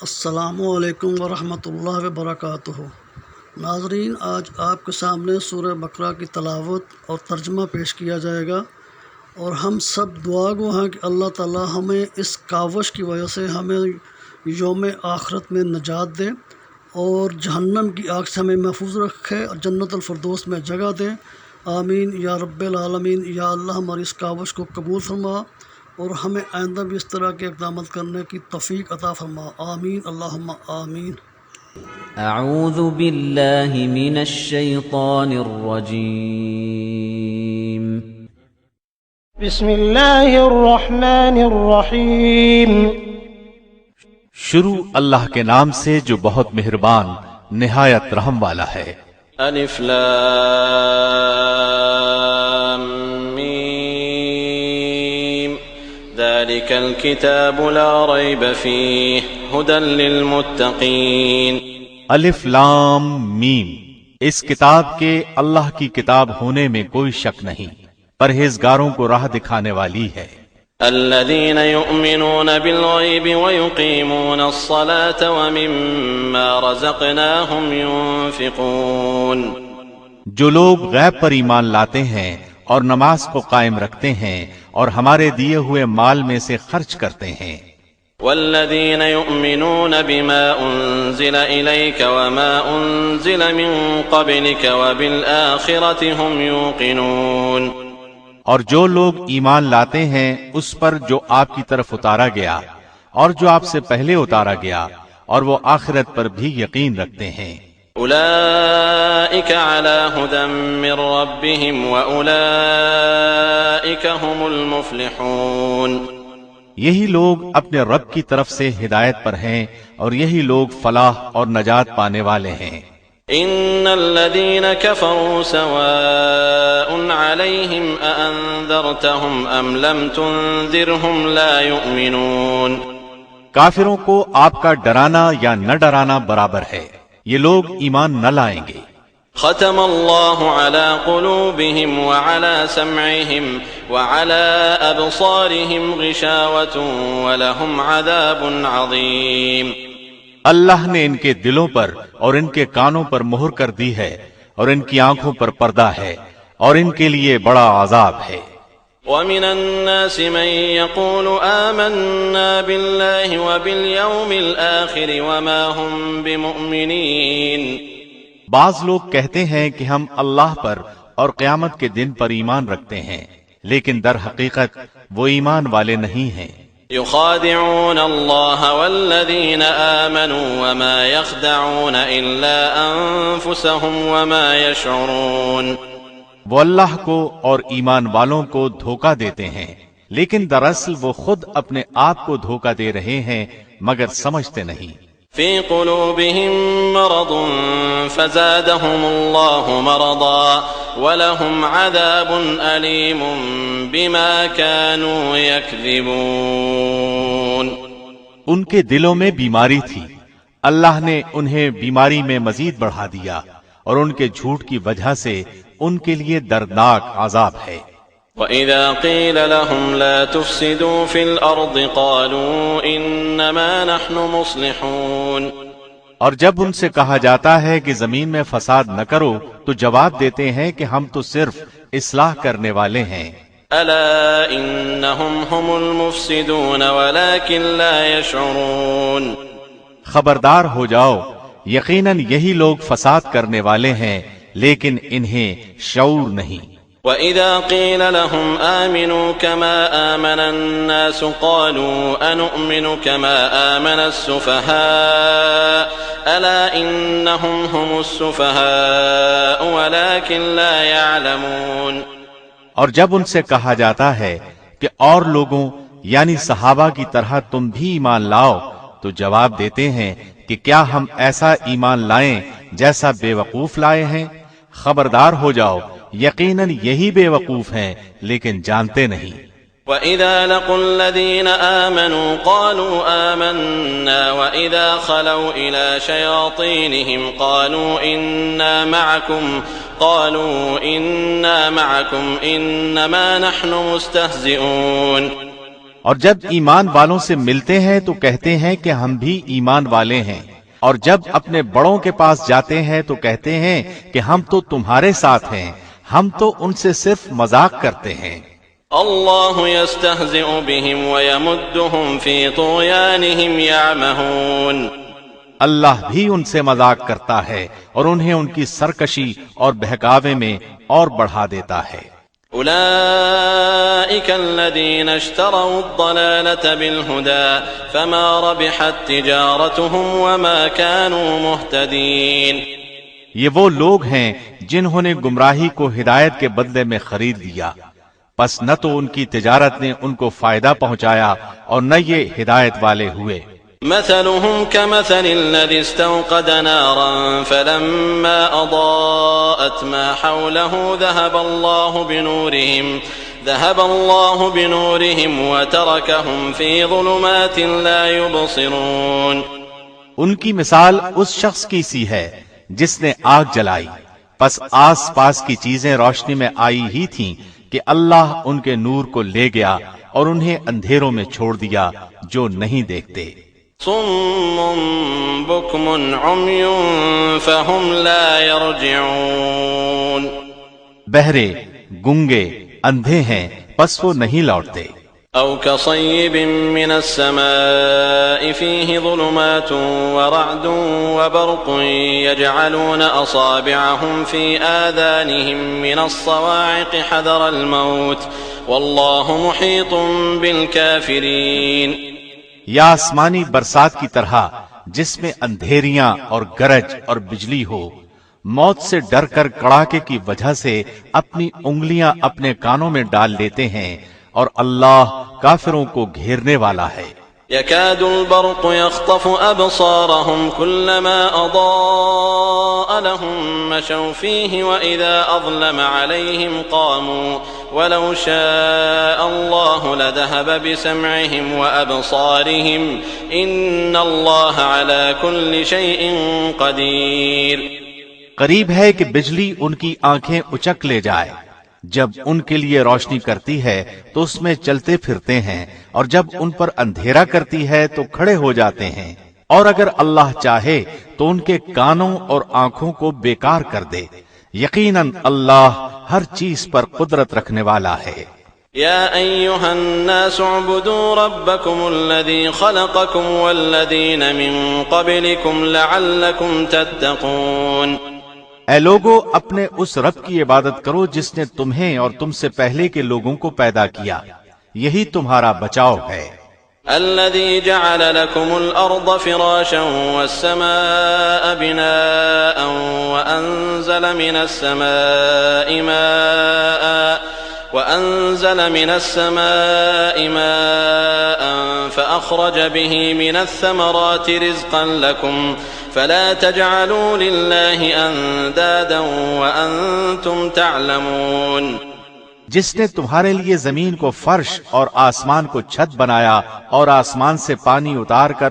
السلام علیکم ورحمۃ اللہ وبرکاتہ۔ ناظرین، آج آپ کے سامنے سورہ بقرہ کی تلاوت اور ترجمہ پیش کیا جائے گا، اور ہم سب دعا گو ہیں کہ اللہ تعالی ہمیں اس کاوش کی وجہ سے ہمیں یوم آخرت میں نجات دے اور جہنم کی آگ سے ہمیں محفوظ رکھے اور جنت الفردوس میں جگہ دے۔ آمین یا رب العالمین۔ یا اللہ ہماری اس کاوش کو قبول فرما اور ہمیں آئندہ بھی اس طرح کے اقدامات کرنے کی توفیق عطا فرما۔ آمین اللہم آمین۔ اعوذ باللہ من الشیطان الرجیم۔ بسم اللہ الرحمن الرحیم۔ شروع اللہ کے نام سے جو بہت مہربان نہایت رحم والا ہے۔ الف لام میم ذلك الكتاب لا ريب فيه هدى للمتقين۔ الف لام میم، اس کتاب کے اللہ کی کتاب ہونے میں کوئی شک نہیں، پرہیزگاروں کو راہ دکھانے والی ہے۔ الذين يؤمنون بالغيب ويقيمون الصلاة ومما رزقناهم ينفقون۔ جو لوگ غیب پر ایمان لاتے ہیں اور نماز کو قائم رکھتے ہیں اور ہمارے دیے ہوئے مال میں سے خرچ کرتے ہیں۔ والذين يؤمنون بما أنزل إليك وما أنزل من قبلك وبالآخرة هم يوقنون۔ اور جو لوگ ایمان لاتے ہیں اس پر جو آپ کی طرف اتارا گیا اور جو آپ سے پہلے اتارا گیا، اور وہ آخرت پر بھی یقین رکھتے ہیں۔ أولئك على هدى من ربهم وأولئك هم المفلحون۔ یہی لوگ اپنے رب کی طرف سے ہدایت پر ہیں اور یہی لوگ فلاح اور نجات پانے والے ہیں۔ إن الذين كفروا سواء عليهم أأنذرتهم أم لم تنذرهم لا يؤمنون۔ کافروں کو آپ کا ڈرانا یا نہ ڈرانا برابر ہے، یہ لوگ ایمان نہ لائیں گے۔ ختم الله على قلوبهم وعلى سمعهم وعلى أبصارهم غشاوة ولهم عذاب عظيم۔ اللہ نے ان کے دلوں پر اور ان کے کانوں پر مہر کر دی ہے اور ان کی آنکھوں پر پردہ ہے اور ان کے لیے بڑا عذاب ہے۔ ومن الناس من يقول آمنا بالله وباليوم الآخر وما هم بمؤمنين۔ بعض لوگ کہتے ہیں کہ ہم اللہ پر اور قیامت کے دن پر ایمان رکھتے ہیں، لیکن در حقیقت وہ ایمان والے نہیں ہیں۔ يخادعون الله والذين آمنوا وما يخدعون إلا أنفسهم وما يشعرون۔ وہ اللہ کو اور ایمان والوں کو دھوکہ دیتے ہیں، لیکن دراصل وہ خود اپنے آپ کو دھوکہ دے رہے ہیں مگر سمجھتے نہیں۔ في قلوبهم مرض فزادهم الله مرضا ولهم عذاب أليم بما كانوا يكذبون۔ ان کے دلوں میں بیماری تھی، اللہ نے انہیں بیماری میں مزید بڑھا دیا اور ان کے جھوٹ کی وجہ سے ان کے لیے دردناک عذاب ہے۔ وَإِذَا قِيلَ لَهُمْ لَا تُفْسِدُوا فِي الْأَرْضِ قَالُوا إِنَّمَا نَحْنُ مُصْلِحُونَ۔ اور جب ان سے کہا جاتا ہے کہ زمین میں فساد نہ کرو تو جواب دیتے ہیں کہ ہم تو صرف اصلاح کرنے والے ہیں۔ أَلَا إِنَّهُمْ هُمُ الْمُفْسِدُونَ وَلَكِنْ لَا يَشْعُرُونَ۔ خبردار ہو جاؤ، یقیناً یہی لوگ فساد کرنے والے ہیں لیکن انہیں شعور نہیں۔ وَإِذَا قِيلَ لَهُمْ آمِنُوا كَمَا آمَنَ النَّاسُ قَالُوا أَنُؤْمِنُ كَمَا آمَنَ السُّفَهَاءُ أَلَا إِنَّهُمْ هُمُ السُّفَهَاءُ وَلَكِنْ لَا يَعْلَمُونَ۔ اور جب ان سے کہا جاتا ہے کہ اور لوگوں یعنی صحابہ کی طرح تم بھی ایمان لاؤ تو جواب دیتے ہیں کہ کیا ہم ایسا ایمان لائیں جیسا بے وقوف لائے ہیں؟ خبردار ہو جاؤ، یقیناً یہی بے وقوف ہیں لیکن جانتے نہیں۔ وَإِذَا لَقُوا الَّذِينَ آمَنُوا قَالُوا آمَنَّا وَإِذَا خَلَوْا إِلَى شَيَاطِينِهِمْ قَالُوا إِنَّا مَعَكُمْ إِنَّمَا نَحْنُ مُسْتَهْزِئُونَ۔ اور جب ایمان والوں سے ملتے ہیں تو کہتے ہیں کہ ہم بھی ایمان والے ہیں، اور جب اپنے بڑوں کے پاس جاتے ہیں تو کہتے ہیں کہ ہم تو تمہارے ساتھ ہیں، ہم تو ان سے صرف مذاق کرتے ہیں۔ اللہ یستہزئ بہم ویمدہم فی طغیانہم یعمہون۔ اللہ بھی ان سے مذاق کرتا ہے اور انہیں ان کی سرکشی اور بہکاوے میں اور بڑھا دیتا ہے۔ اولئک الذین اشتروا الضلالة بالہدى فما ربحت تجارتهم وما كانوا مہتدین۔ یہ وہ لوگ ہیں جنہوں نے گمراہی کو ہدایت کے بدلے میں خرید لیا، پس نہ تو ان کی تجارت نے ان کو فائدہ پہنچایا اور نہ یہ ہدایت والے ہوئے۔ مثلهم كمثل الذي استوقد نارا فلما أضاءت ما حوله ذهب الله بنورهم وتركهم في ظلمات لا يبصرون۔ ان کی مثال اس شخص کی سی ہے جس نے آگ جلائی، پس آس پاس کی چیزیں روشنی میں آئی ہی تھیں کہ اللہ ان کے نور کو لے گیا اور انہیں اندھیروں میں چھوڑ دیا جو نہیں دیکھتے۔ صم بكم عمي فهم لا يرجعون۔ بہرے، گنگے، اندھے ہیں پس وہ نہیں لوٹتے۔ أو كصيب من السماء فيه ظلمات ورعد وبرق يجعلون أصابعهم في آذانهم من الصواعق حذر الموت والله محيط بالكافرين۔ یا آسمانی برسات کی طرح جس میں اندھیریاں اور گرج اور بجلی ہو، موت سے ڈر کر کڑاکے کی وجہ سے اپنی انگلیاں اپنے کانوں میں ڈال لیتے ہیں، اور اللہ کافروں کو گھیرنے والا ہے۔ يكاد البرق يخطف أبصارهم كلما أضاء لهم مشوا فيه وإذا أظلم عليهم قاموا ولو شاء الله لذهب بسمعهم وأبصارهم إن الله على كل شيء قدير۔ قریب ہے کہ بجلی ان کی آنکھیں اچک لے جائے، جب ان کے لیے روشنی کرتی ہے تو اس میں چلتے پھرتے ہیں، اور جب ان پر اندھیرا کرتی ہے تو کھڑے ہو جاتے ہیں، اور اگر اللہ چاہے تو ان کے کانوں اور آنکھوں کو بیکار کر دے۔ یقیناً اللہ ہر چیز پر قدرت رکھنے والا ہے۔ يا أيها الناس اعبدوا ربكم الذي خلقكم والذين من قبلكم لعلكم تتقون۔ اے لوگو، اپنے اس رب کی عبادت کرو جس نے تمہیں اور تم سے پہلے کے لوگوں کو پیدا کیا، یہی تمہارا بچاؤ ہے۔ الذي جعل لكم الأرض فراشا والسماء بناء وأنزل من السماء ماء فأخرج به من الثمرات رزقا لكم فلا تجعلوا لله أندادا وأنتم تعلمون۔ جس نے تمہارے لیے زمین کو فرش اور آسمان کو چھت بنایا اور آسمان سے پانی اتار کر